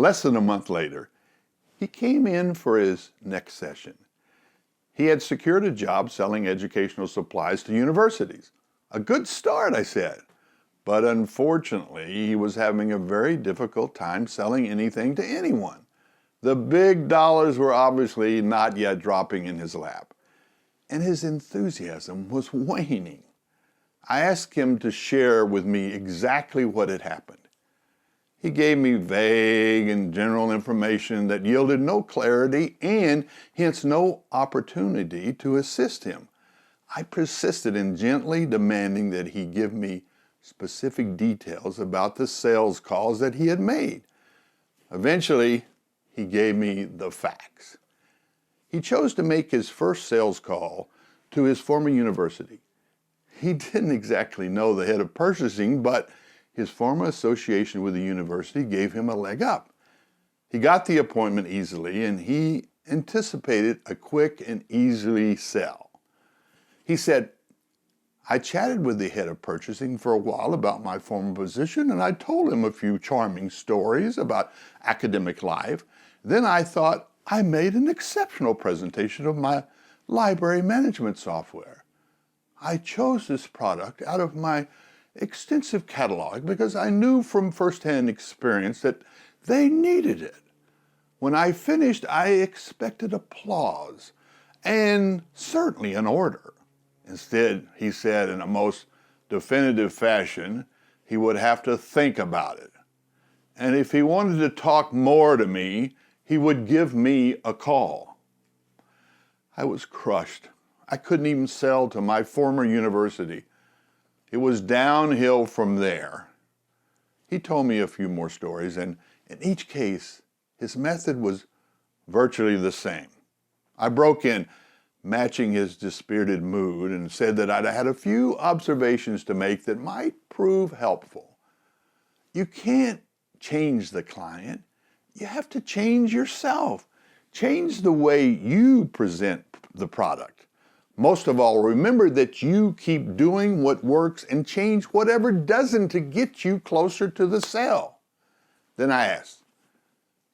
Less than a month later, he came in for his next session. He had secured a job selling educational supplies to universities. A good start, I said. But unfortunately, he was having a very difficult time selling anything to anyone. The big dollars were obviously not yet dropping in his lap, and his enthusiasm was waning. I asked him to share with me exactly what had happened. He gave me vague and general information that yielded no clarity and hence no opportunity to assist him. I persisted in gently demanding that he give me specific details about the sales calls that he had made. Eventually, he gave me the facts. He chose to make his first sales call to his former university. He didn't exactly know the head of purchasing, but his former association with the university gave him a leg up. He got the appointment easily, and he anticipated a quick and easy sell. He said, I chatted with the head of purchasing for a while about my former position, and I told him a few charming stories about academic life. Then I thought I made an exceptional presentation of my library management software. I chose this product out of my extensive catalog because I knew from firsthand experience that they needed it. When I finished, I expected applause and certainly an order. Instead, he said in a most definitive fashion, he would have to think about it. And if he wanted to talk more to me, he would give me a call. I was crushed. I couldn't even sell to my former university. It was downhill from there. He told me a few more stories, and in each case, his method was virtually the same. I broke in, matching his dispirited mood, and said that I'd had a few observations to make that might prove helpful. You can't change the client. You have to change yourself. Change the way you present the product. Most of all, remember that you keep doing what works and change whatever doesn't to get you closer to the sale. Then I asked,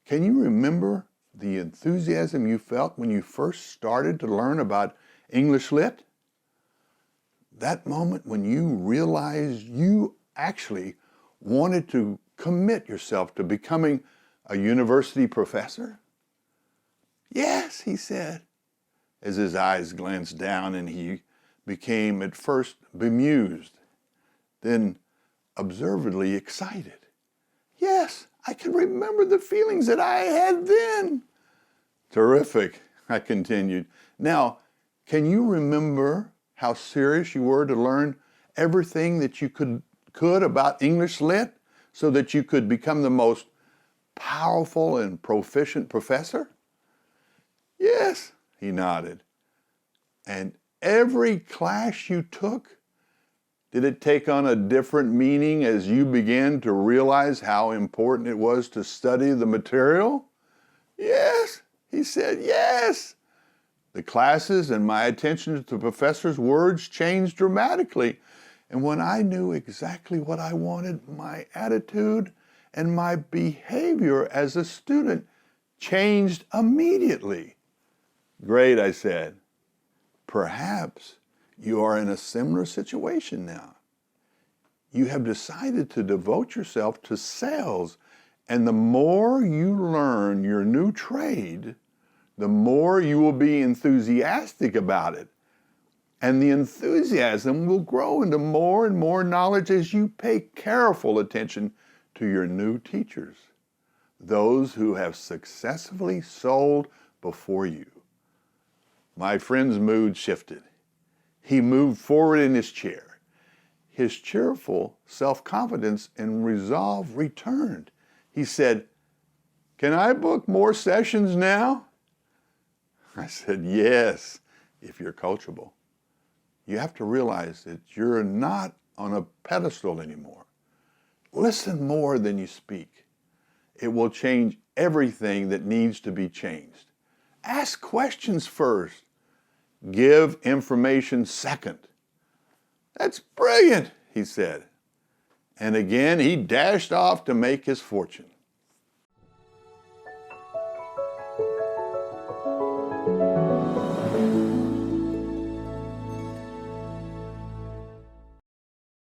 can you remember the enthusiasm you felt when you first started to learn about English Lit? That moment when you realized you actually wanted to commit yourself to becoming a university professor? Yes, he said, as his eyes glanced down and he became at first bemused, then observedly excited. Yes, I can remember the feelings that I had then. Terrific, I continued. Now, can you remember how serious you were to learn everything that you could about English Lit so that you could become the most powerful and proficient professor? Yes, he nodded. And every class you took, did it take on a different meaning as you began to realize how important it was to study the material? Yes, he said, yes. The classes and my attention to the professor's words changed dramatically. And when I knew exactly what I wanted, my attitude and my behavior as a student changed immediately. Great, I said. Perhaps you are in a similar situation now. You have decided to devote yourself to sales, and the more you learn your new trade, the more you will be enthusiastic about it. And the enthusiasm will grow into more and more knowledge as you pay careful attention to your new teachers, those who have successfully sold before you. My friend's mood shifted. He moved forward in his chair. His cheerful self-confidence and resolve returned. He said, "Can I book more sessions now?" I said, "Yes, if you're coachable. You have to realize that you're not on a pedestal anymore. Listen more than you speak. It will change everything that needs to be changed. Ask questions first. Give information second." "That's brilliant," he said. And again, he dashed off to make his fortune.